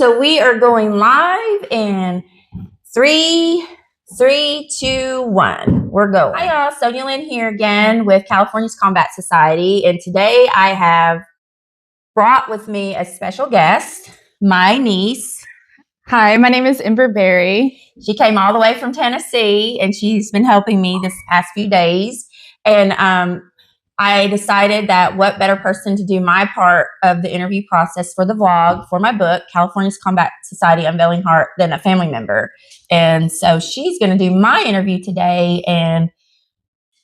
So we are going live in 3, 2, 1. We're going. Hi, y'all. Sonja Lynn here again with California's Combat Society. And today I have brought with me a special guest, my niece. Hi, my name is Ember Berry. She came all the way from Tennessee, and she's been helping me this past few days. And I decided that what better person to do my part of the interview process for the vlog for my book, California's Combat Society, Unvealing Heart, than a family member. And so she's going to do my interview today, and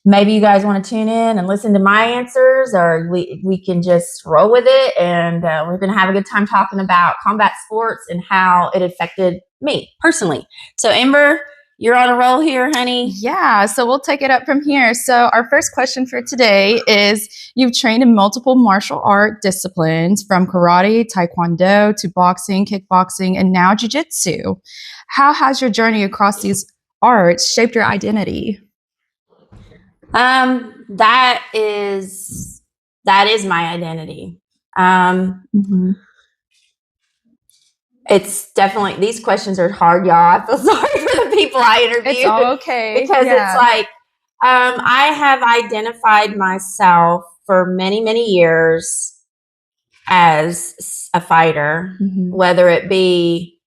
maybe you guys want to tune in and listen to my answers, or we can just roll with it. And we're going to have a good time talking about combat sports and how it affected me personally. So Ember, you're on a roll here, honey. Yeah, so we'll take it up from here. So our first question for today is, you've trained in multiple martial art disciplines from karate, taekwondo to boxing, kickboxing, and now jiu-jitsu. How has your journey across these arts shaped your identity? That is my identity. It's definitely, these questions are hard, y'all. I feel sorry for the people I interview. It's all okay. Because it's like, I have identified myself for many, many years as a fighter, whether it be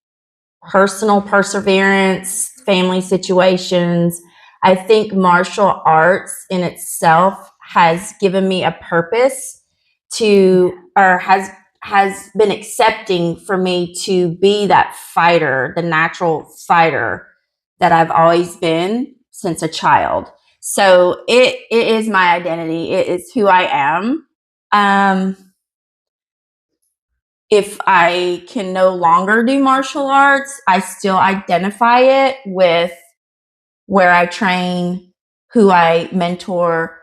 personal perseverance, family situations. I think martial arts in itself has given me a purpose has been accepting for me to be that fighter, the natural fighter that I've always been since a child. So it is my identity. It is who I am. If I can no longer do martial arts, I still identify it with where I train, who I mentor,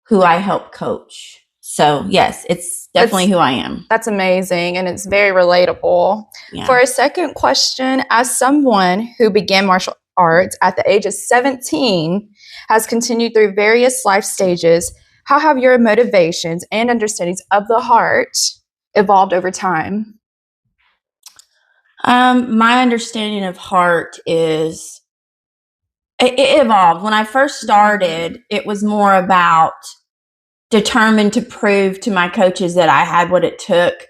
who I help coach. So yes, it's definitely who I am. That's amazing, and it's very relatable. Yeah. For a second question, as someone who began martial arts at the age of 17, has continued through various life stages, how have your motivations and understandings of the heart evolved over time? My understanding of heart is, it evolved. When I first started, it was more about determined to prove to my coaches that I had what it took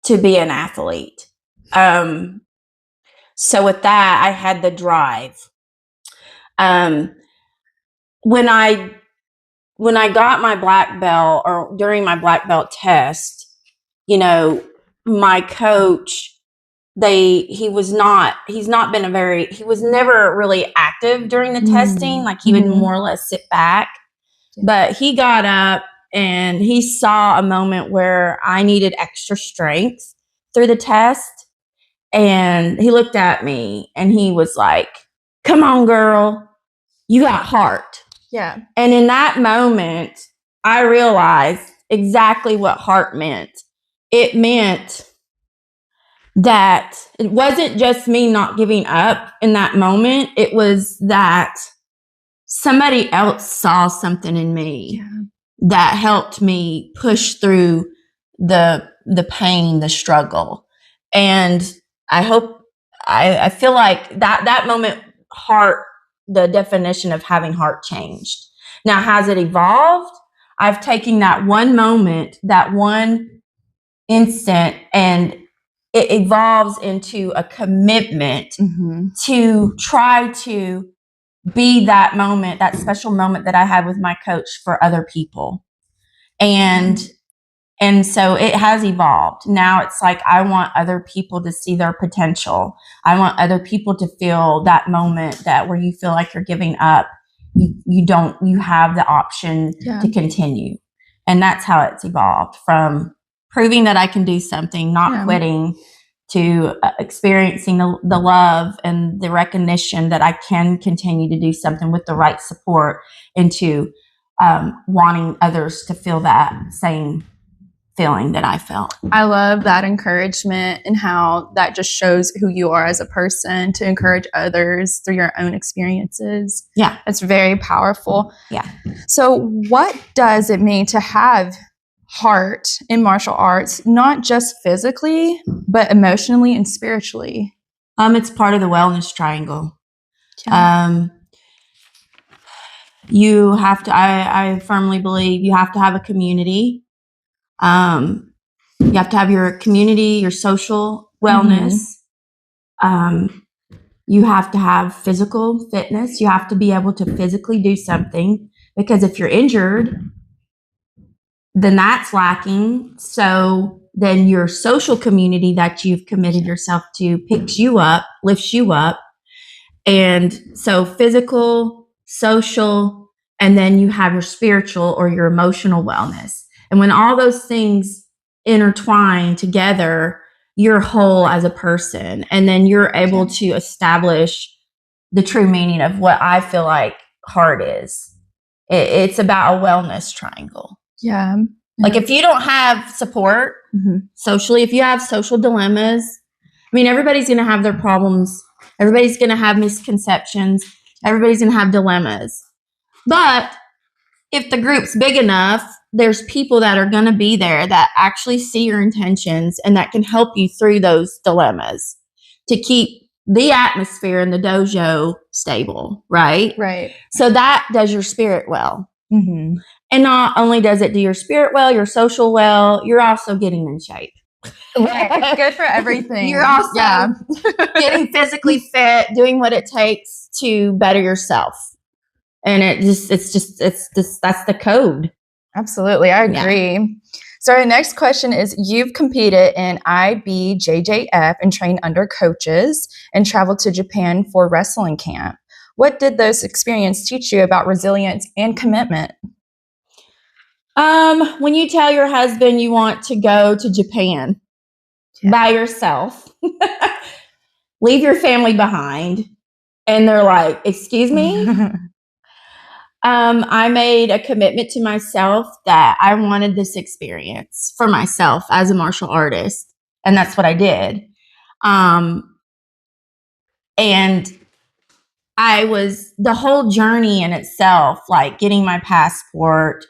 to be an athlete. So with that, I had the drive. When I got my black belt, or during my black belt test, my coach, he was never really active during the testing. Like, he would more or less sit back. But he got up and he saw a moment where I needed extra strength through the test. And he looked at me and he was like, "Come on, girl, you got heart." Yeah. And in that moment, I realized exactly what heart meant. It meant that it wasn't just me not giving up in that moment. It was that somebody else saw something in me that helped me push through the pain, the struggle. And I feel like that moment, heart, the definition of having heart changed. Now, has it evolved? I've taken that one moment, that one instant, and it evolves into a commitment to try to be that moment, that special moment that I had with my coach for other people. And so it has evolved. Now it's like, I want other people to see their potential. I want other people to feel that moment that where you feel like you're giving up, you have the option to continue. And that's how it's evolved, from proving that I can do something, not quitting, to experiencing the love and the recognition that I can continue to do something with the right support, into wanting others to feel that same feeling that I felt. I love that encouragement and how that just shows who you are as a person, to encourage others through your own experiences. Yeah. It's very powerful. Yeah. So what does it mean to have heart in martial arts, not just physically, but emotionally and spiritually? It's part of the wellness triangle. Yeah. You have to, I firmly believe you have to have a community. You have to have your community, your social wellness. You have to have physical fitness. You have to be able to physically do something, because if you're injured, then that's lacking. So then your social community that you've committed yourself to picks you up, lifts you up. And so physical, social, and then you have your spiritual or your emotional wellness. And when all those things intertwine together, you're whole as a person. And then you're able to establish the true meaning of what I feel like heart is. It's about a wellness triangle. Yeah. Like if you don't have support socially, if you have social dilemmas, I mean, everybody's going to have their problems. Everybody's going to have misconceptions. Everybody's going to have dilemmas. But if the group's big enough, there's people that are going to be there that actually see your intentions and that can help you through those dilemmas to keep the atmosphere in the dojo stable, right? Right. So that does your spirit well. And not only does it do your spirit well, your social well, you're also getting in shape. Right. It's good for everything. You're also getting physically fit, doing what it takes to better yourself. And it's that's the code. Absolutely. I agree. Yeah. So our next question is, you've competed in IBJJF and trained under coaches and traveled to Japan for wrestling camp. What did those experiences teach you about resilience and commitment? When you tell your husband you want to go to Japan by yourself, leave your family behind, and they're like, excuse me? I made a commitment to myself that I wanted this experience for myself as a martial artist. And that's what I did. And the whole journey in itself, like getting my passport,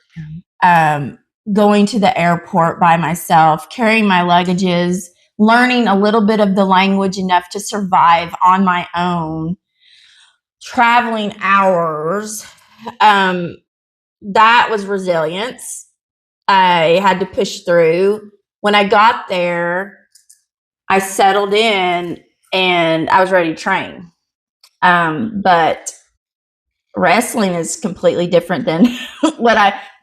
going to the airport by myself, carrying my luggages, learning a little bit of the language enough to survive on my own, traveling hours. That was resilience. I had to push through. When I got there, I settled in and I was ready to train. But wrestling is completely different than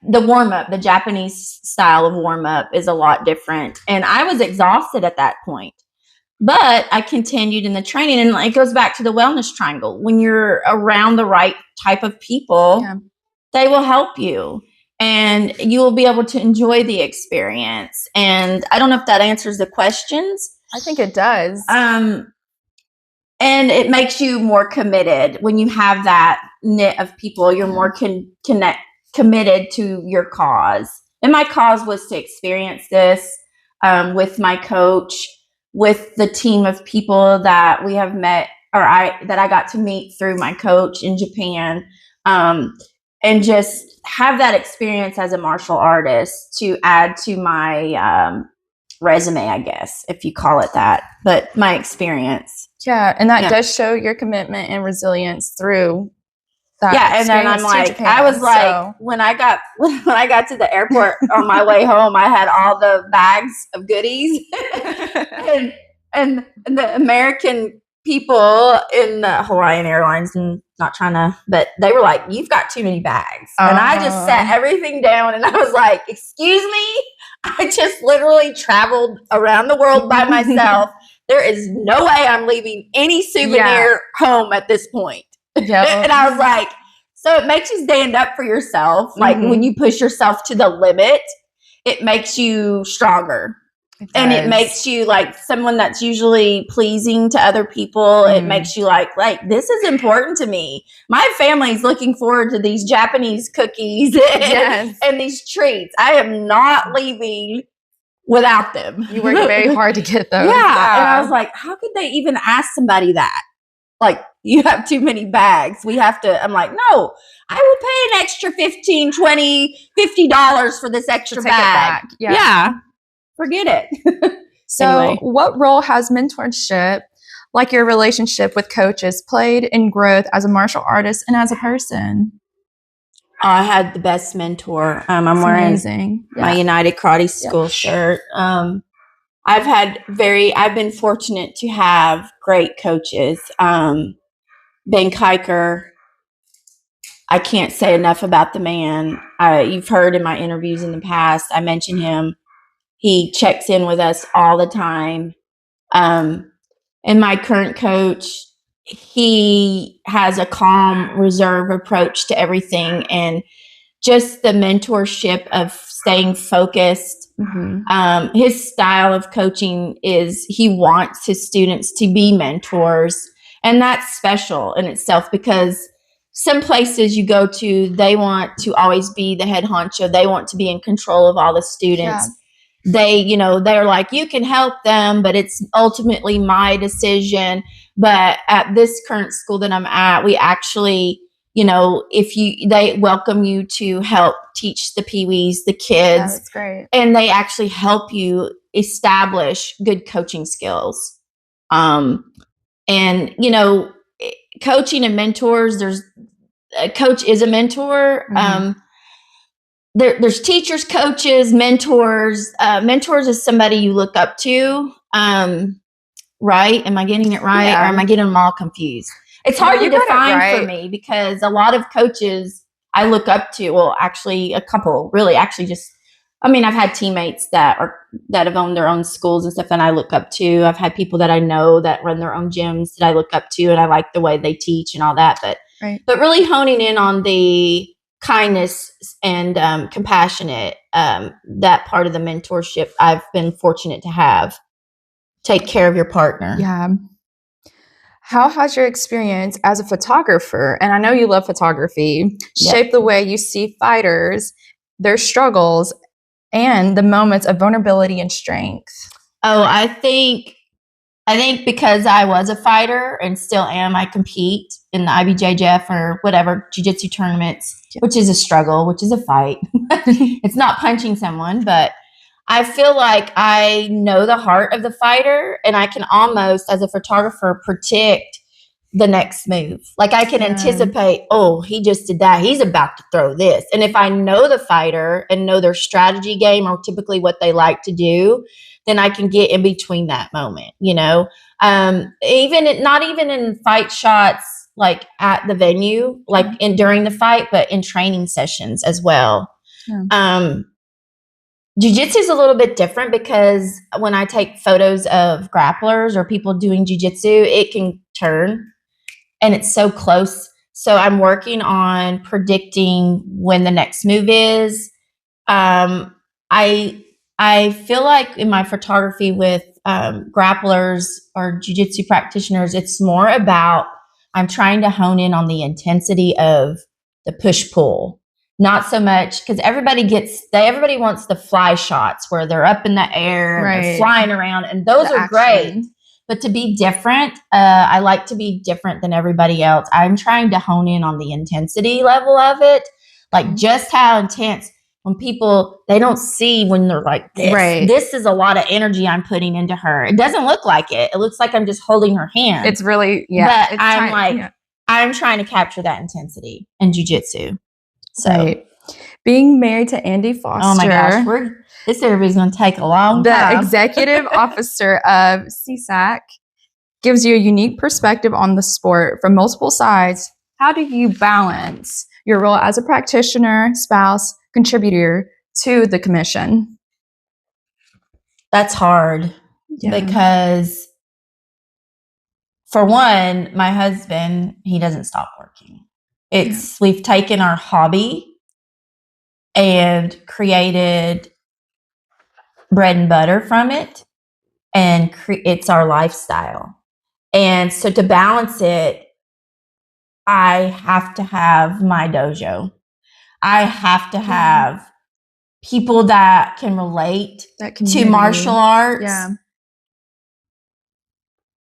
the warm-up. The Japanese style of warm-up is a lot different. And I was exhausted at that point. But I continued in the training, and it goes back to the wellness triangle. When you're around the right type of people, they will help you, and you will be able to enjoy the experience. And I don't know if that answers the questions. I think it does. And it makes you more committed when you have that knit of people. You're more committed to your cause. And my cause was to experience this with my coach, with the team of people that we have met, that I got to meet through my coach in Japan, and just have that experience as a martial artist to add to my resume, I guess, if you call it that, but my experience. Yeah, and that does show your commitment and resilience through that. Yeah, and then I'm like, Japan, I was like, when I got to the airport on my way home, I had all the bags of goodies, and the American people in the Hawaiian Airlines, and not trying to, but they were like, "You've got too many bags," and I just set everything down, and I was like, "Excuse me, I just literally traveled around the world by myself. There is no way I'm leaving any souvenir home at this point." Yep. And I was like, so it makes you stand up for yourself. Like when you push yourself to the limit, it makes you stronger. And it makes you like someone that's usually pleasing to other people. It makes you like, this is important to me. My family's looking forward to these Japanese cookies and these treats. I am not leaving without them. You worked very hard to get those. Yeah. And I was like, how could they even ask somebody that? like, you have too many bags. We have to, I'm like, no, I will pay an extra $15, $20, $50 for this extra bag. Yeah. Forget it. So Anyway. What role has mentorship, like your relationship with coaches, played in growth as a martial artist and as a person? I had the best mentor. I'm It's wearing amazing. my United Karate School shirt. I've been fortunate to have great coaches. Ben Kiker, I can't say enough about the man. You've heard in my interviews in the past, I mention him. He checks in with us all the time. And my current coach, he has a calm, reserved approach to everything, and just the mentorship of staying focused. Mm-hmm. His style of coaching is he wants his students to be mentors. And that's special in itself, because some places you go to, they want to always be the head honcho. They want to be in control of all the students. Yeah. They're like, you can help them, but it's ultimately my decision. But at this current school that I'm at, we actually, they welcome you to help teach the peewees, the kids. Yeah, that's great. And they actually help you establish good coaching skills. Coaching and mentors, a coach is a mentor. Mm-hmm. There's teachers, coaches, mentors. Mentors is somebody you look up to. Right? Am I getting it right? Yeah. Or am I getting them all confused? It's hard to define for me, because a lot of coaches I look up to, well, actually a couple, really, actually I've had teammates that have owned their own schools and stuff, and I look up to. I've had people that I know that run their own gyms that I look up to, and I like the way they teach and all that. But really honing in on the kindness and compassionate, that part of the mentorship I've been fortunate to have. Take care of your partner. Yeah. How has your experience as a photographer, and I know you love photography, shaped the way you see fighters, their struggles, and the moments of vulnerability and strength? Oh, I think because I was a fighter and still am, I compete in the IBJJF or whatever jiu-jitsu tournaments, which is a struggle, which is a fight. It's not punching someone, but I feel like I know the heart of the fighter, and I can almost, as a photographer, predict the next move. Like, I can anticipate, oh, he just did that. He's about to throw this. And if I know the fighter and know their strategy game, or typically what they like to do, then I can get in between that moment, not even in fight shots, like at the venue, like during the fight, but in training sessions as well. Yeah. Jiu-jitsu is a little bit different, because when I take photos of grapplers or people doing jiu-jitsu, it can turn, and it's so close. So I'm working on predicting when the next move is. I feel like in my photography with grapplers or jiu-jitsu practitioners, it's more about, I'm trying to hone in on the intensity of the push-pull. Not so much, because everybody wants the fly shots where they're up in the air and they're flying around, and those are great. But to be different, I like to be different than everybody else. I'm trying to hone in on the intensity level of it, like just how intense. When people, they don't see when they're like this. Right. This is a lot of energy I'm putting into her. It doesn't look like it. It looks like I'm just holding her hand. It's really, But I'm trying to capture that intensity in jiu-jitsu. So, being married to Andy Foster. Oh my gosh, this interview's going to take a long time. The executive officer of CSAC gives you a unique perspective on the sport from multiple sides. How do you balance your role as a practitioner, spouse, contributor to the commission? That's hard because, for one, my husband, he doesn't stop working. We've taken our hobby and created bread and butter from it, and it's our lifestyle. And so to balance it, I have to have my dojo. I have to have people that can relate to martial arts. Yeah.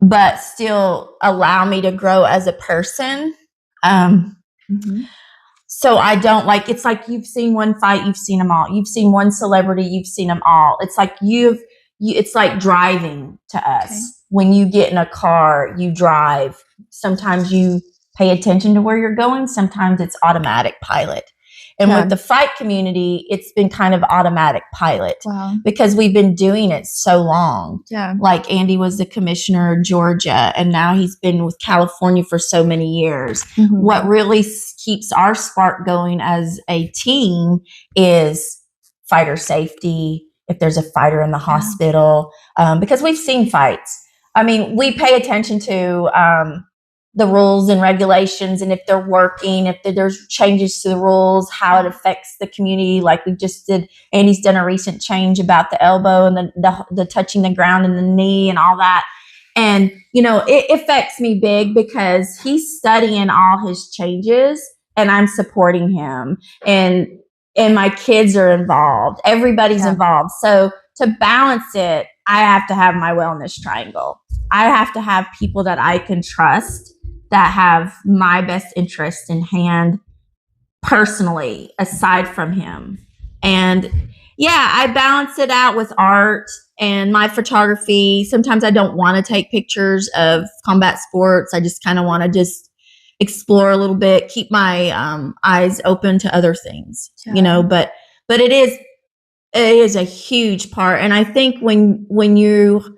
but still allow me to grow as a person. So I don't it's like you've seen one fight, you've seen them all. You've seen one celebrity, you've seen them all. It's like it's like driving to us. Okay. When you get in a car, you drive. Sometimes you pay attention to where you're going. Sometimes it's automatic pilot. And with the fight community, it's been kind of automatic pilot. Wow. Because we've been doing it so long. Yeah. Like Andy was the commissioner of Georgia, and now he's been with California for so many years. Mm-hmm. What really keeps our spark going as a team is fighter safety. If there's a fighter in the hospital, because we've seen fights. I mean, we pay attention to the rules and regulations, and if they're working, if there's changes to the rules, how it affects the community. Like we just did, Andy's done a recent change about the elbow and the touching the ground and the knee and all that. And, it affects me big because he's studying all his changes and I'm supporting him, and my kids are involved. Everybody's involved. So to balance it, I have to have my wellness triangle. I have to have people that I can trust, that have my best interest in hand personally, aside from him. And I balance it out with art and my photography. Sometimes I don't want to take pictures of combat sports. I just kind of want to just explore a little bit, keep my eyes open to other things, but it is a huge part. And I think when you,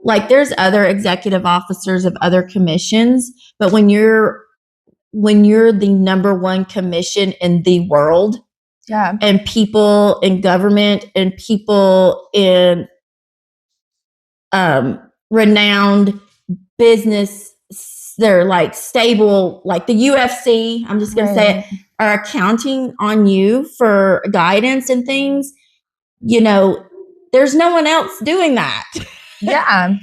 like, there's other executive officers of other commissions, but when you're the number one commission in the world, and people in government and people in renowned business, they're like stable, like the UFC, I'm just going to say it, are accounting on you for guidance and things, there's no one else doing that. Yeah.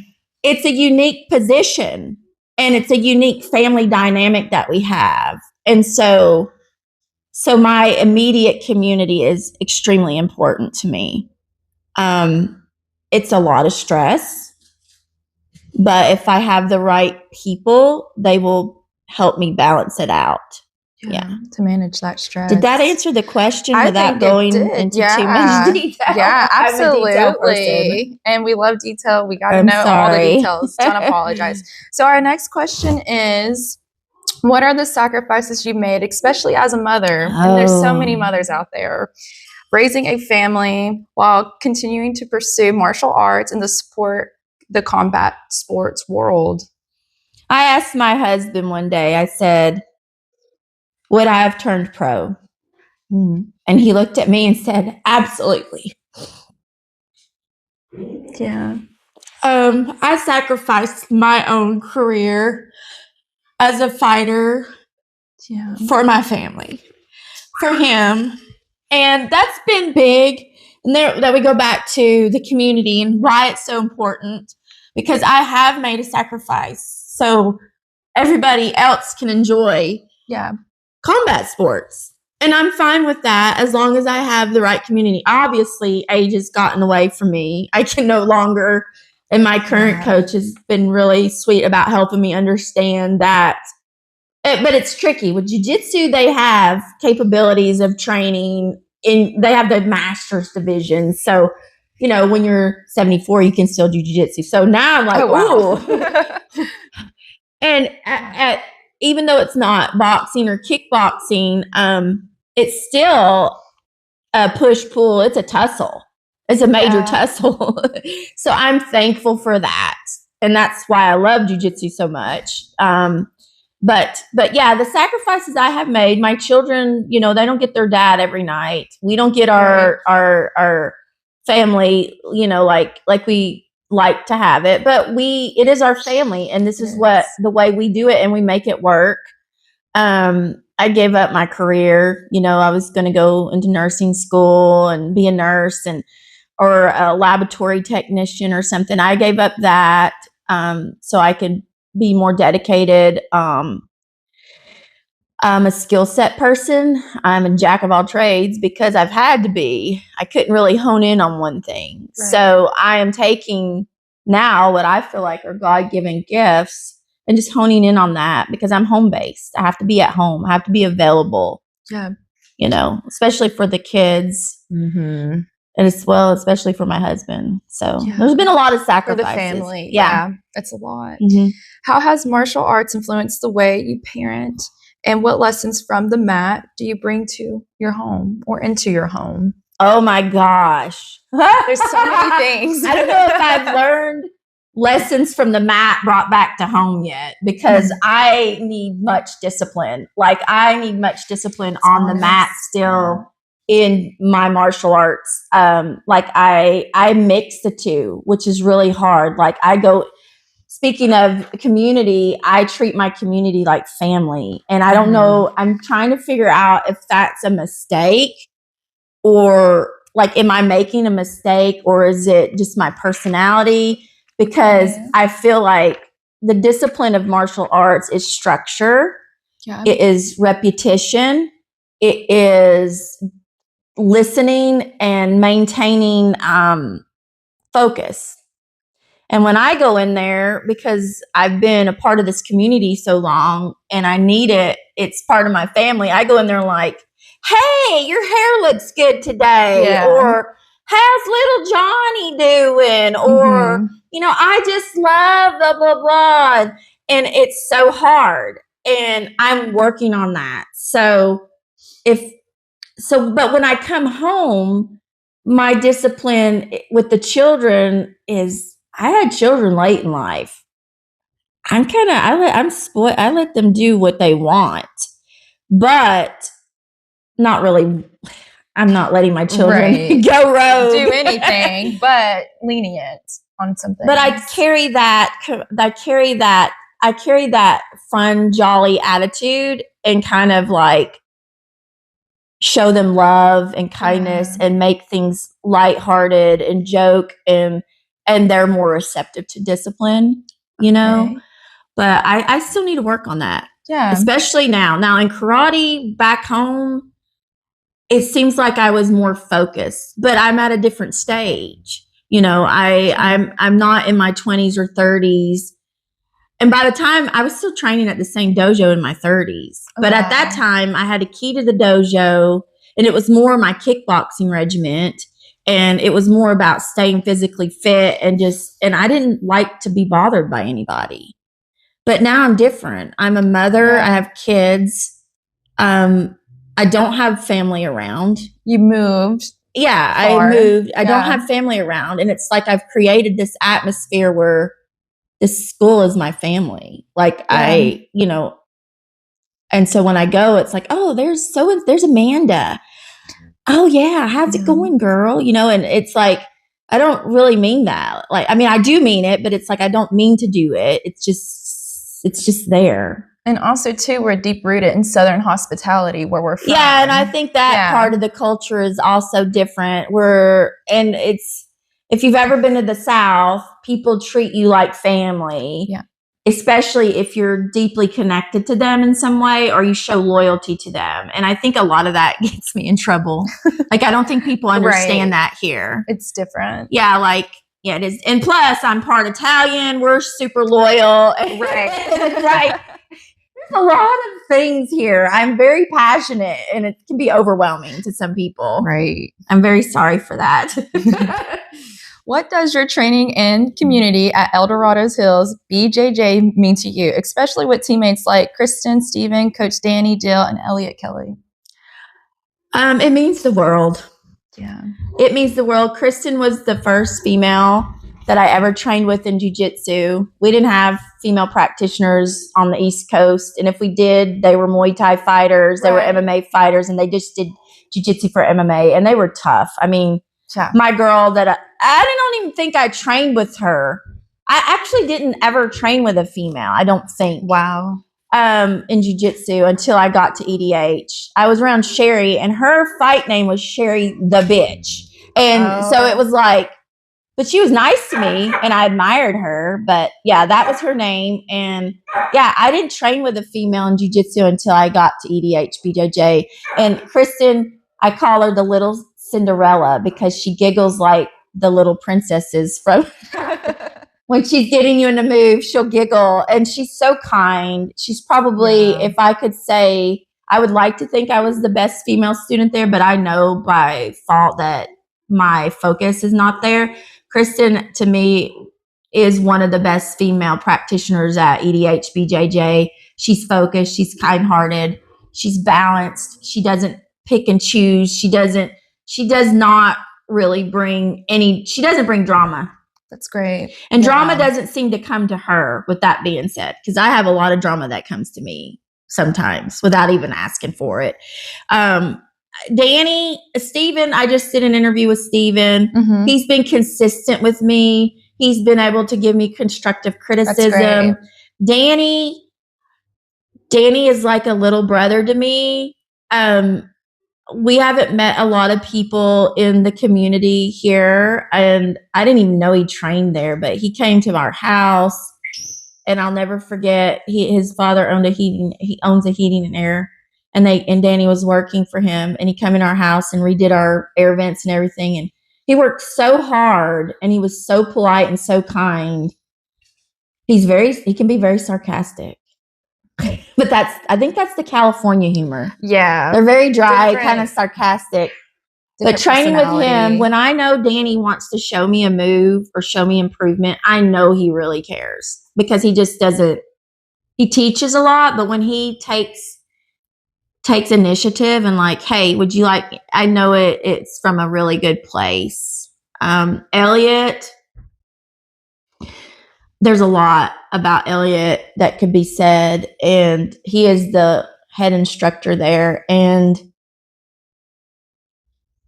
It's a unique position, and it's a unique family dynamic that we have. And so my immediate community is extremely important to me. It's a lot of stress, but if I have the right people, they will help me balance it out. Yeah. To manage that stress. Did that answer the question without going into too much detail? Yeah, absolutely. And we love detail. We got to know all the details. Don't apologize. So our next question is, what are the sacrifices you've made, especially as a mother? And there's so many mothers out there raising a family while continuing to pursue martial arts and to support the combat sports world. I asked my husband one day, I said, would I have turned pro? And he looked at me and said, absolutely. Yeah. I sacrificed my own career as a fighter for my family, for him. And that's been big. And that we go back to the community and why it's so important, because I have made a sacrifice so everybody else can enjoy combat sports. And I'm fine with that as long as I have the right community. Obviously, age has gotten away from me. I can no longer, and my current coach has been really sweet about helping me understand that. But it's tricky. With jiu-jitsu, they have capabilities of training. They have the master's division. So, when you're 74, you can still do jiu-jitsu. So now I'm like, ooh. And even though it's not boxing or kickboxing, it's still a push-pull. It's a tussle. It's a major tussle. So I'm thankful for that. And that's why I love jiu-jitsu so much. But the sacrifices I have made, my children, they don't get their dad every night. We don't get our family, like we like to have it, but it is our family, and this is the way we do it, and we make it work. I gave up my career. I was going to go into nursing school and be a nurse or a laboratory technician or something. I gave up that, so I could be more dedicated. I'm a skill set person. I'm a jack of all trades because I've had to be. I couldn't really hone in on one thing. Right. So I am taking now what I feel like are God-given gifts, and just honing in on that, because I'm home-based. I have to be at home. I have to be available. Yeah. Especially for the kids. Mm-hmm. And as well, especially for my husband. So there's been a lot of sacrifices. For the family. Yeah. That's a lot. Mm-hmm. How has martial arts influenced the way you parent? And what lessons from the mat do you bring to your home or into your home? Oh my gosh. There's so many things. I don't know if I've learned lessons from the mat brought back to home yet, because I need much discipline. Like, I need much discipline on the mat still in my martial arts. Like, I mix the two, which is really hard. Like, speaking of community, I treat my community like family. And I don't know, I'm trying to figure out if that's a mistake, or like, am I making a mistake, or is it just my personality? Because I feel like the discipline of martial arts is structure. Yeah. It is repetition. It is listening and maintaining focus. And when I go in there, because I've been a part of this community so long and I need it, it's part of my family. I go in there like, hey, your hair looks good today. Or how's little Johnny doing? Or, I just love blah, blah, blah. And it's so hard. And I'm working on that. But when I come home, my discipline with the children is, I had children late in life. I'm spoiled. I let them do what they want, but not really. I'm not letting my children go rogue. Do anything, but lenient on something. But I carry that fun, jolly attitude, and kind of like show them love and kindness and make things lighthearted and joke, and they're more receptive to discipline, but I still need to work on that. Yeah. Especially now in karate back home, it seems like I was more focused, but I'm at a different stage. I'm not in my 20s or 30s. And by the time I was still training at the same dojo in my 30s, but at that time I had a key to the dojo, and it was more my kickboxing regiment, and it was more about staying physically fit, and I didn't like to be bothered by anybody. But now I'm different. I'm a mother. I have kids. I don't have family around. You moved. Yeah, far. I moved. I don't have family around, and it's like I've created this atmosphere where this school is my family. Like and so when I go, it's like, oh, there's Amanda. Oh yeah. How's it going, girl? And it's like, I don't really mean that. Like, I mean, I do mean it, but it's like, I don't mean to do it. It's just there. And also too, we're deep rooted in Southern hospitality where we're from. Yeah. And I think that part of the culture is also different. If you've ever been to the South, people treat you like family. Yeah. Especially if you're deeply connected to them in some way, or you show loyalty to them. And I think a lot of that gets me in trouble. Like, I don't think people understand that here. It's different. Yeah, it is. And plus, I'm part Italian. We're super loyal. Right. There's a lot of things here. I'm very passionate, and it can be overwhelming to some people. Right. I'm very sorry for that. What does your training and community at Eldorado's Hills BJJ mean to you, especially with teammates like Kristen, Steven, Coach Danny, Dill, and Elliot Kelly? It means the world. Yeah. It means the world. Kristen was the first female that I ever trained with in jiu-jitsu. We didn't have female practitioners on the East Coast. And if we did, they were Muay Thai fighters. They were MMA fighters, and they just did jiu-jitsu for MMA, and they were tough. I mean, my girl that I don't even think I trained with her. I actually didn't ever train with a female, I don't think. Wow. In jiu-jitsu until I got to EDH. I was around Sherry, and her fight name was Sherry the Bitch. And so it was like, but she was nice to me, and I admired her. But yeah, that was her name. And yeah, I didn't train with a female in jiu-jitsu until I got to EDH BJJ. And Kristen, I call her the little Cinderella because she giggles like the little princesses from when she's getting you in the move, she'll giggle, and she's so kind. She's probably, if I could say, I would like to think I was the best female student there, but I know by fault that my focus is not there. Kristen, to me, is one of the best female practitioners at EDH BJJ. She's focused. She's kind-hearted. She's balanced. She doesn't pick and choose. She does not really bring drama. That's great. And drama doesn't seem to come to her, with that being said, because I have a lot of drama that comes to me sometimes without even asking for it. Steven, I just did an interview with Steven. Mm-hmm. He's been consistent with me. He's been able to give me constructive criticism. Danny is like a little brother to me. We haven't met a lot of people in the community here, and I didn't even know he trained there, but he came to our house, and I'll never forget, his father he owns a heating and air, and Danny was working for him, and he came in our house and redid our air vents and everything, and he worked so hard, and he was so polite and so kind. He can be very sarcastic. But I think that's the California humor. Yeah. They're very dry, kind of sarcastic. But training with him, when I know Danny wants to show me a move or show me improvement, I know he really cares, because he just doesn't, he teaches a lot, but when he takes initiative and like, hey, would you like, I know it's from a really good place. Elliot, there's a lot about Elliot that could be said, and he is the head instructor there. And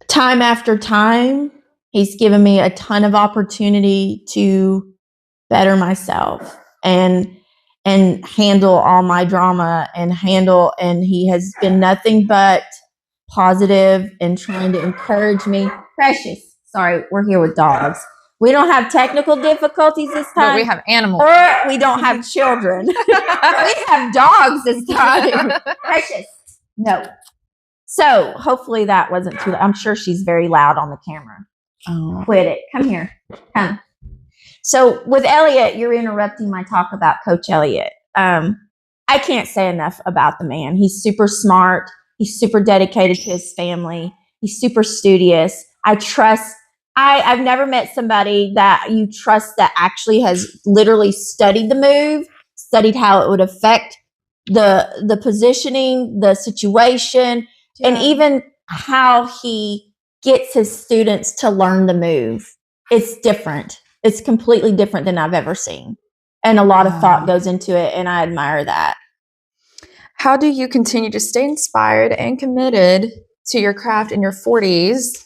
time after time, he's given me a ton of opportunity to better myself and handle all my drama and he has been nothing but positive and trying to encourage me. Precious, sorry, we're here with dogs. We don't have technical difficulties this time. But we have animals. Or we don't have children. We have dogs this time. Precious. No. So hopefully that wasn't too loud. I'm sure she's very loud on the camera. Oh. Quit it. Come here. Come. So with Elliot, you're interrupting my talk about Coach Elliot. I can't say enough about the man. He's super smart. He's super dedicated to his family. He's super studious. I've never met somebody that you trust that actually has literally studied the move, studied how it would affect the positioning, the situation, and even how he gets his students to learn the move. It's different. It's completely different than I've ever seen. And a lot of thought goes into it, and I admire that. How do you continue to stay inspired and committed to your craft in your 40s?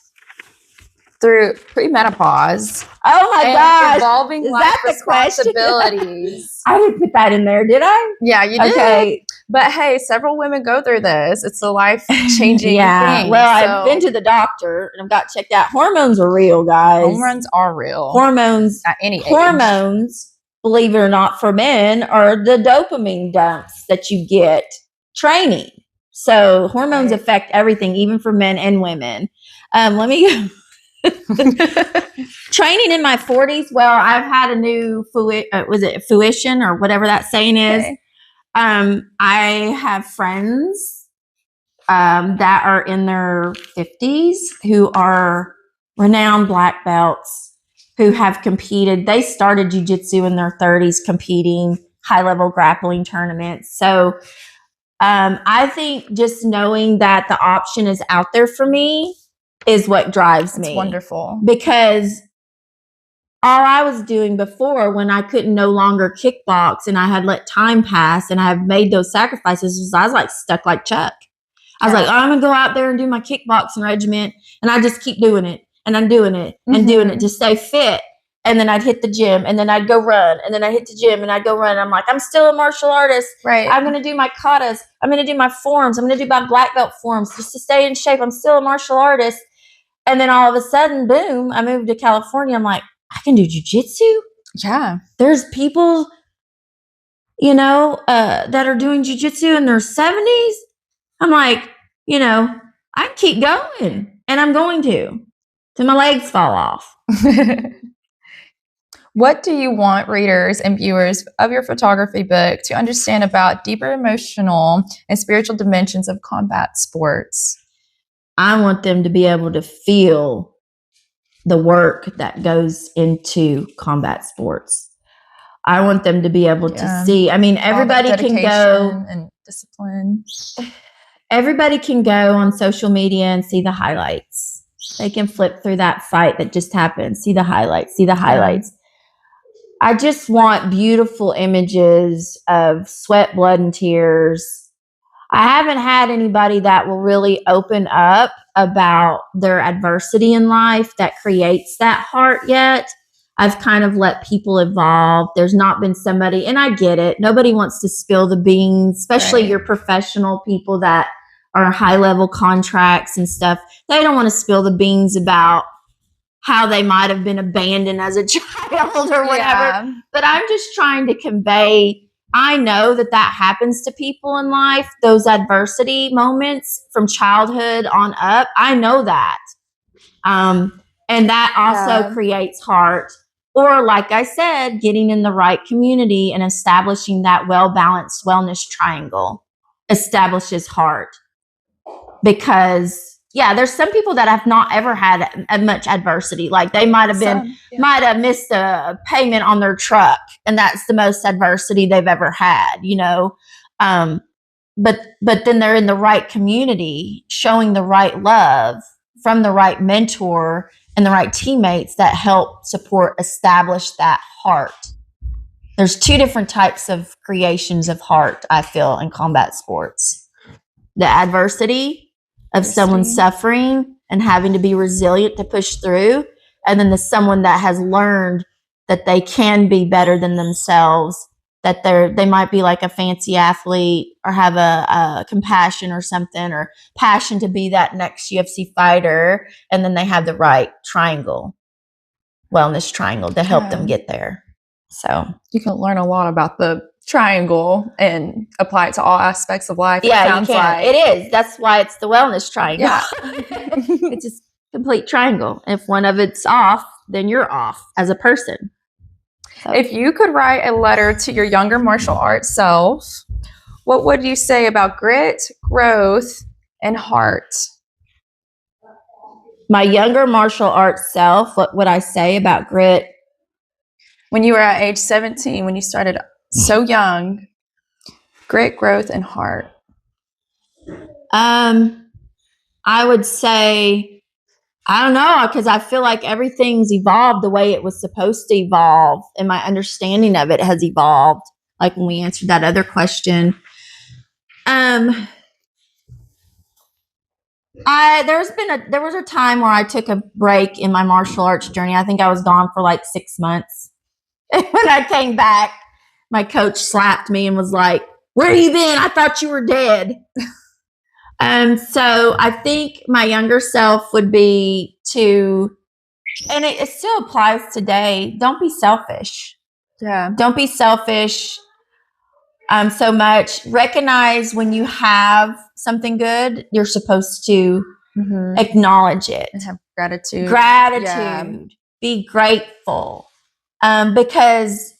Through premenopause. Oh my gosh. Evolving life responsibilities. I didn't put that in there, did I? Yeah, you did. Okay. But hey, several women go through this. It's a life-changing thing. Well, I've been to the doctor and I've got checked out. Hormones are real, guys. Hormones are real. Hormones at any age. Hormones, believe it or not, for men are the dopamine dumps that you get training. So hormones affect everything, even for men and women. Let me go. Training in my 40s. Well, I've had a new fruition or whatever that saying is. Okay. I have friends that are in their 50s who are renowned black belts who have competed. They started jiu-jitsu in their 30s, competing high-level grappling tournaments. So I think just knowing that the option is out there for me is what drives me. It's wonderful. Because all I was doing before, when I couldn't no longer kickbox and I had let time pass and I have made those sacrifices, was I was like stuck like Chuck. I was like, I'm going to go out there and do my kickboxing regiment. And I just keep doing it. And I'm doing it and doing it to stay fit. And then I'd hit the gym and then I'd go run. And then I hit the gym and I'd go run. I'm like, I'm still a martial artist. Right. I'm going to do my katas. I'm going to do my forms. I'm going to do my black belt forms just to stay in shape. I'm still a martial artist. And then all of a sudden, boom, I moved to California. I'm like, I can do jiu-jitsu? Yeah. There's people, that are doing jiu-jitsu in their 70s. I'm like, I can keep going. And I'm going to till my legs fall off. What do you want readers and viewers of your photography book to understand about deeper emotional and spiritual dimensions of combat sports? I want them to be able to feel the work that goes into combat sports. I want them to be able to see. I mean, everybody can go and discipline. Everybody can go on social media and see the highlights. They can flip through that fight that just happened. See the highlights. I just want beautiful images of sweat, blood, and tears. I haven't had anybody that will really open up about their adversity in life that creates that heart yet. I've kind of let people evolve. There's not been somebody, and I get it. Nobody wants to spill the beans, especially your professional people that are high level contracts and stuff. They don't want to spill the beans about how they might have been abandoned as a child or whatever. Yeah. But I'm just trying to convey, I know that happens to people in life, those adversity moments from childhood on up. I know that. And that also creates heart. Or like I said, getting in the right community and establishing that well-balanced wellness triangle establishes heart. Because there's some people that have not ever had much adversity. Like they might have missed a payment on their truck, and that's the most adversity they've ever had, But then they're in the right community, showing the right love from the right mentor and the right teammates that help establish that heart. There's two different types of creations of heart, I feel, in combat sports. The adversity of someone suffering and having to be resilient to push through. And then someone that has learned that they can be better than themselves, that they might be like a fancy athlete or have a compassion or something, or passion to be that next UFC fighter. And then they have the right wellness triangle to help them get there. So you can learn a lot about the triangle and apply it to all aspects of life. Yeah, you can. It is. That's why it's the wellness triangle. Yeah. It's just complete triangle. If one of it's off, then you're off as a person. So. If you could write a letter to your younger martial arts self, what would you say about grit, growth, and heart? My younger martial arts self, what would I say about grit? When you were at age 17, when you started so young, grit, growth, and heart. I would say, I don't know, because I feel like everything's evolved the way it was supposed to evolve, and my understanding of it has evolved. Like when we answered that other question, there was a time where I took a break in my martial arts journey. I think I was gone for like 6 months. And when I came back, my coach slapped me and was like, "Where have you been? I thought you were dead." So I think my younger self would be and it still applies today, don't be selfish. Yeah. Don't be selfish so much. Recognize when you have something good, you're supposed to acknowledge it. And have gratitude. Yeah. Be grateful. Because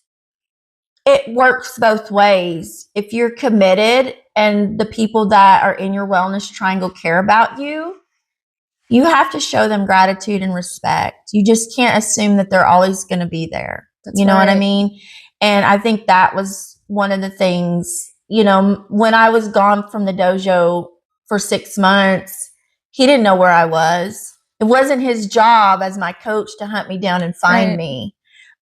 it works both ways. If you're committed and the people that are in your wellness triangle care about you, you have to show them gratitude and respect. You just can't assume that they're always going to be there. That's you know what I mean? And I think that was one of the things, when I was gone from the dojo for 6 months, he didn't know where I was. It wasn't his job as my coach to hunt me down and find me.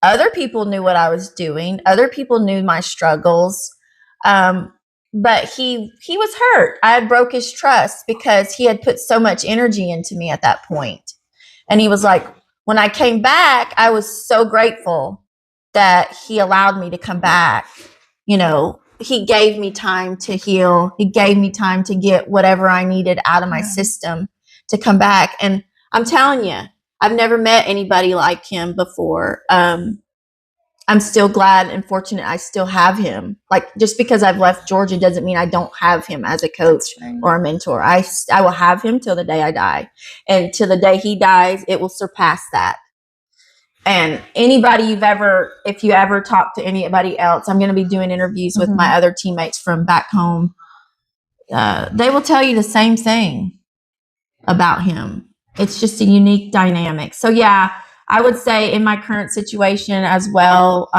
Other people knew what I was doing. Other people knew my struggles. But he was hurt. I had broke his trust because he had put so much energy into me at that point. And he was like, when I came back, I was so grateful that he allowed me to come back. He gave me time to heal. He gave me time to get whatever I needed out of my system to come back. And I'm telling you, I've never met anybody like him before. I'm still glad and fortunate I still have him. Like, just because I've left Georgia doesn't mean I don't have him as a coach or a mentor. I will have him till the day I die. And till the day he dies, it will surpass that. And anybody if you ever talk to anybody else, I'm going to be doing interviews with my other teammates from back home. They will tell you the same thing about him. It's just a unique dynamic. So yeah, I would say in my current situation as well,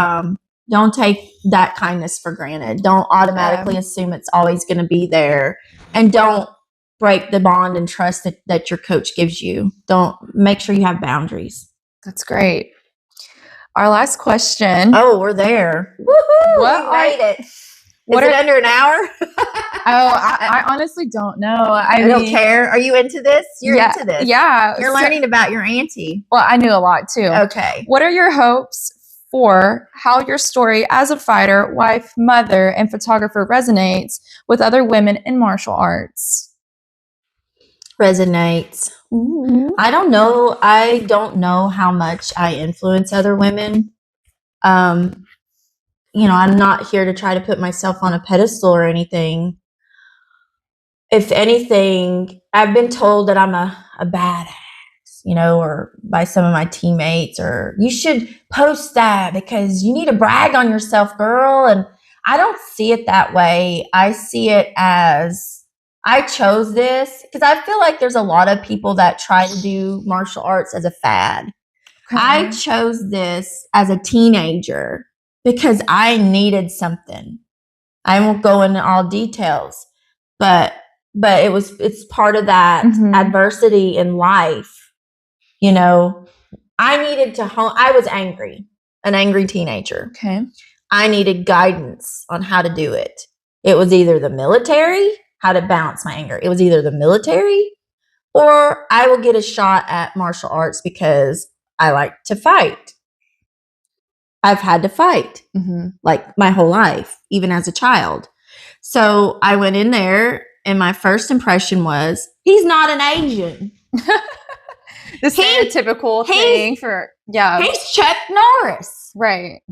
don't take that kindness for granted. Don't automatically assume it's always going to be there, and don't break the bond and trust that your coach gives you. Don't make sure you have boundaries. That's great. Our last question. Oh, we're there. Woohoo! We made it. Is it under an hour? I honestly don't know. I don't care. Are you into this? You're into this. Yeah. You're learning about your auntie. Well, I knew a lot too. Okay. What are your hopes for how your story as a fighter, wife, mother, and photographer resonates with other women in martial arts? Resonates. Mm-hmm. I don't know how much I influence other women. I'm not here to try to put myself on a pedestal or anything. If anything, I've been told that I'm a badass, or by some of my teammates, or you should post that because you need to brag on yourself, girl. And I don't see it that way. I see it as I chose this because I feel like there's a lot of people that try to do martial arts as a fad. Okay. I chose this as a teenager because I needed something. I won't go into all details, but it's part of that adversity in life. I needed to I was angry, an angry teenager. Okay. I needed guidance on how to do it. It was either the military, how to balance my anger. It was either the military or I will get a shot at martial arts because I like to fight. I've had to fight like my whole life, even as a child. So I went in there and my first impression was, he's not an Asian. The stereotypical thing for, he's Chuck Norris. Right.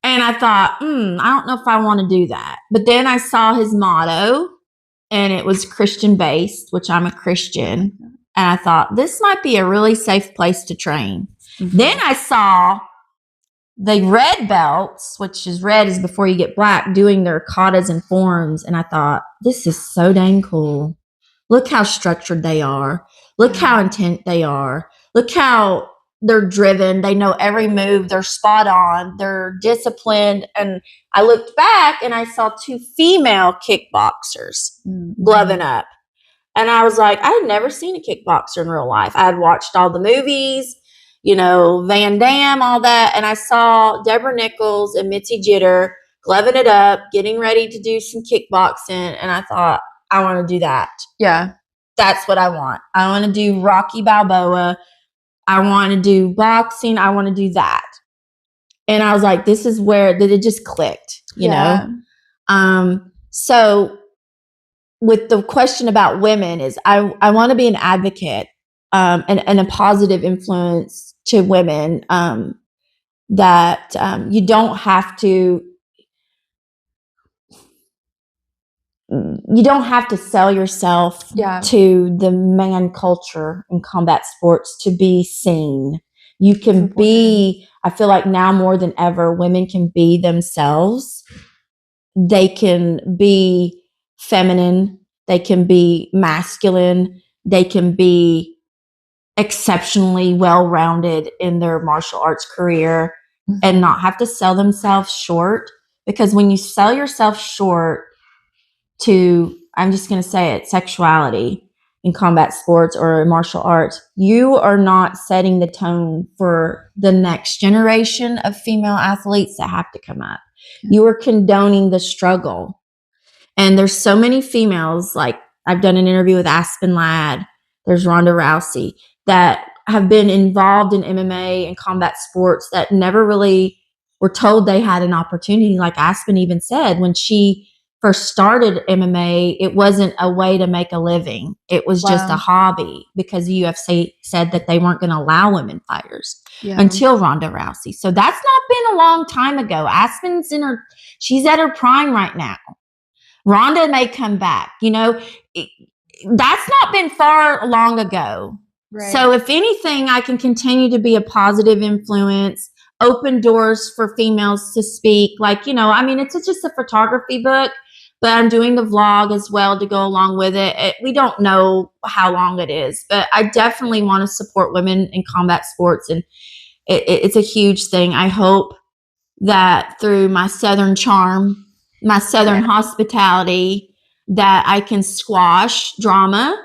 And I thought, I don't know if I want to do that. But then I saw his motto and it was Christian based, which I'm a Christian. And I thought, this might be a really safe place to train. Then I saw the red belts, which is red is before you get black, doing their katas and forms. And I thought, this is so dang cool. Look how structured they are. Look how intent they are. Look how they're driven. They know every move. They're spot on. They're disciplined. And I looked back and I saw 2 female kickboxers gloving up. And I was like, I had never seen a kickboxer in real life. I had watched all the movies, Van Damme, all that. And I saw Deborah Nichols and Mitzi Jeter gloving it up, getting ready to do some kickboxing. And I thought, I want to do that. Yeah. That's what I want. I want to do Rocky Balboa. I want to do boxing. I want to do that. And I was like, this is where it just clicked, you know? So with the question about women is I want to be an advocate and a positive influence to women that you don't have to sell yourself to the man culture in combat sports to be seen. You can be, I feel like now more than ever, women can be themselves. They can be feminine. They can be masculine. They can be exceptionally well-rounded in their martial arts career and not have to sell themselves short. Because when you sell yourself short to, I'm just going to say it, sexuality in combat sports or martial arts, you are not setting the tone for the next generation of female athletes that have to come up. You are condoning the struggle. And there's so many females, like I've done an interview with Aspen Ladd, there's Ronda Rousey, that have been involved in MMA and combat sports that never really were told they had an opportunity. Like Aspen even said, when she first started MMA, it wasn't a way to make a living. It was just a hobby because the UFC said that they weren't going to allow women fighters until Ronda Rousey. So that's not been a long time ago. Aspen's she's at her prime right now. Ronda may come back, that's not been far long ago. Right. So if anything, I can continue to be a positive influence, open doors for females to speak. Like, it's just a photography book, but I'm doing the vlog as well to go along with it. We don't know how long it is, but I definitely want to support women in combat sports. And it's a huge thing. I hope that through my Southern charm, my Southern hospitality, that I can squash drama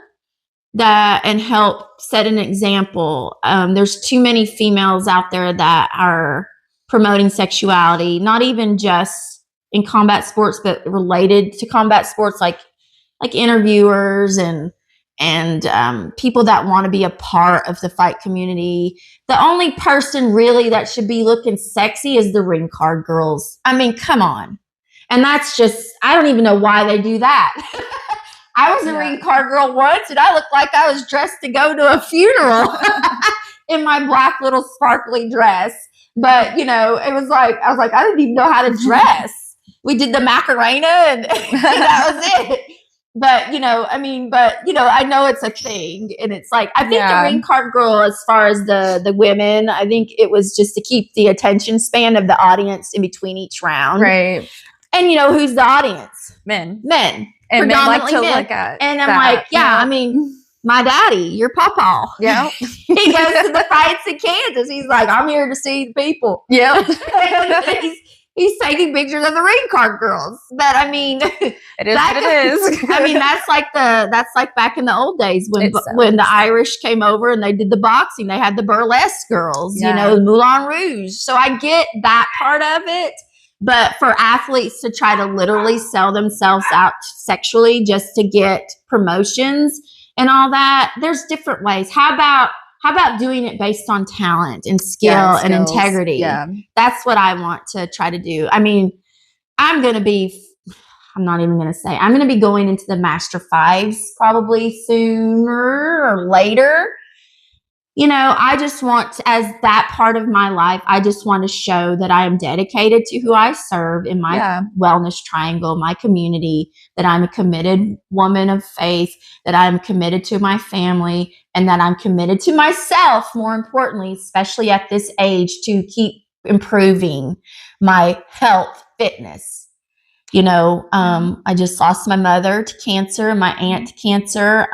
and help set an example. There's too many females out there that are promoting sexuality, not even just in combat sports, but related to combat sports, like interviewers and people that want to be a part of the fight community. The only person really that should be looking sexy is the ring card girls. I mean, come on. And that's just, I don't even know why they do that. I was a ring card girl once, and I looked like I was dressed to go to a funeral in my black little sparkly dress. But, it was like, I was like, I didn't even know how to dress. We did the Macarena, and that was it. But, I know it's a thing. And it's like, I think the ring card girl, as far as the women, I think it was just to keep the attention span of the audience in between each round. Right. And who's the audience? Men. And men like to look at. And I'm like, my daddy, your papa. Yeah. He goes to the fights in Kansas. He's like, I'm here to see the people. Yeah. He's taking pictures of the ring card girls. But I mean, it is what it is. I mean, that's like back in the old days when the Irish came over and they did the boxing. They had the burlesque girls, Moulin Rouge. So I get that part of it. But for athletes to try to literally sell themselves out sexually just to get promotions and all that, there's different ways. How about doing it based on talent and skill and integrity? Yeah. That's what I want to try to do. I mean, I'm not even going to say, I'm going to be going into the Master Fives probably sooner or later. I just want to, as that part of my life, I just want to show that I am dedicated to who I serve in my wellness triangle, my community, that I'm a committed woman of faith, that I'm committed to my family, and that I'm committed to myself, more importantly, especially at this age, to keep improving my health, fitness. I just lost my mother to cancer, my aunt to cancer.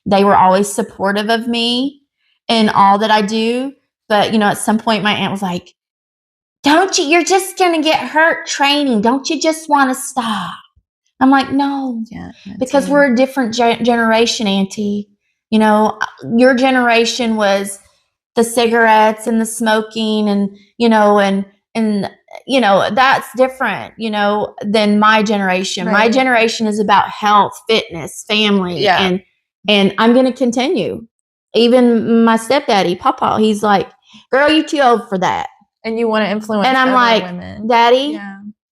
They were always supportive of me in all that I do. But, at some point my aunt was like, you're just going to get hurt training. Don't you just want to stop? I'm like, no, because we're a different generation, Auntie. Your generation was the cigarettes and the smoking and that's different, than my generation. Right. My generation is about health, fitness, family. Yeah. And I'm going to continue. Even my stepdaddy, Papa, he's like, girl, you too old for that. And you want to influence and I'm other like, women. Daddy,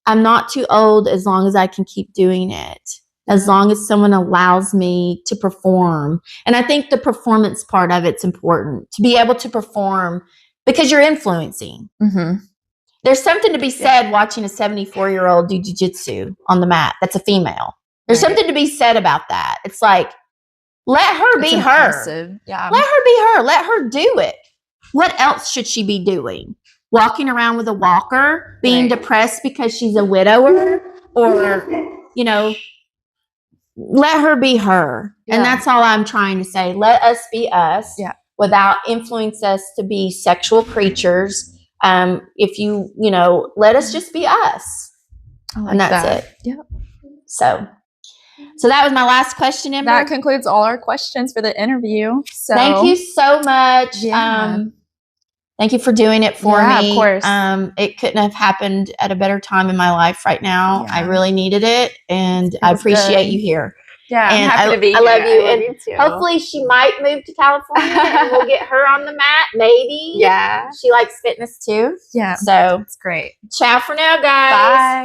I'm not too old as long as I can keep doing it. As long as someone allows me to perform. And I think the performance part of it's important. To be able to perform because you're influencing. Mm-hmm. There's something to be said watching a 74-year-old do jiu-jitsu on the mat. That's a female. There's something to be said about that. It's like, let her be her. Yeah. Let her be her. Let her do it. What else should she be doing? Walking around with a walker, being depressed because she's a widower, or, let her be her. Yeah. And that's all I'm trying to say. Let us be us without influence us to be sexual creatures. If you, let us just be us. Like and that's it. Yeah. So that was my last question, Ember. That concludes all our questions for the interview. So thank you so much. Yeah. Thank you for doing it for me. Of course. It couldn't have happened at a better time in my life right now. Yeah. I really needed it, and I appreciate you here. Yeah, and I'm happy to be here. I love you. And you hopefully she might move to California and we'll get her on the mat, maybe. Yeah. She likes fitness too. Yeah. So it's great. Ciao for now, guys. Bye.